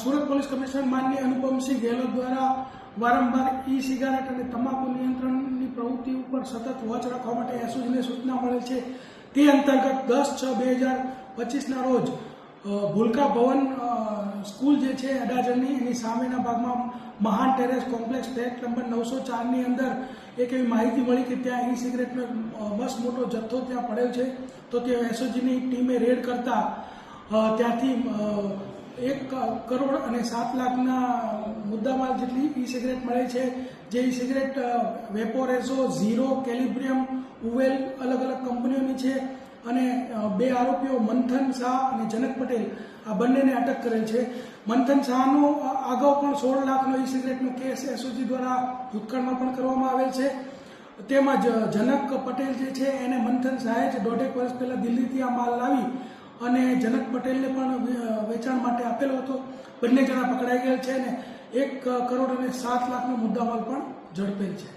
Surat police commissioner માનનીય અનુપમસિંહ ગેહલોત દ્વારા વારંવાર ઈ સિગારેટ અને તમાકુ નિયંત્રણની પ્રવૃત્તિ ઉપર સતત વોચ રાખવા માટે એસઓજીને સૂચના મળેલ છે। તે અંતર્ગત 10/6/2025ના રોજ ભૂલકા ભવન સ્કૂલ જે છે અડાજણની એની સામેના ભાગમાં મહાન ટેરેસ કોમ્પ્લેક્સ ફ્લેટ નંબર 904ની અંદર એક એવી માહિતી મળી કે ત્યાં ઈ સિગારેટનો બસ મોટો જથ્થો ત્યાં પડેલ છે। તો તે એસઓજીની ટીમે રેડ કરતા ત્યાંથી 1,07 લાખના મુદ્દામાલ જેટલી ઈ સિગરેટ મળે છે। જે ઈ સિગરેટ વેપોરેઝો, ઝીરો, કેલિબ્રિયમ, ઉવેલ અલગ અલગ કંપનીઓની છે અને 2 આરોપીઓ મંથન શાહ અને જનક પટેલ આ બંનેને અટક કરેલ છે। મંથન શાહનો અગાઉ પણ 16 લાખનો ઈ સિગરેટનો કેસ એસઓજી દ્વારા ભૂતકાળમાં પણ કરવામાં આવેલ છે। તેમજ જનક પટેલ જે છે એને મંથન શાહે જ 1.5 વર્ષ પહેલા દિલ્હીથી આ માલ લાવી અને જનક પટેલને પણ વેચાણ માટે આપેલો હતો। બંને જણા પકડાઈ ગયેલ છે અને 1,07 લાખનો મુદ્દામાલ પણ ઝડપેલ છે।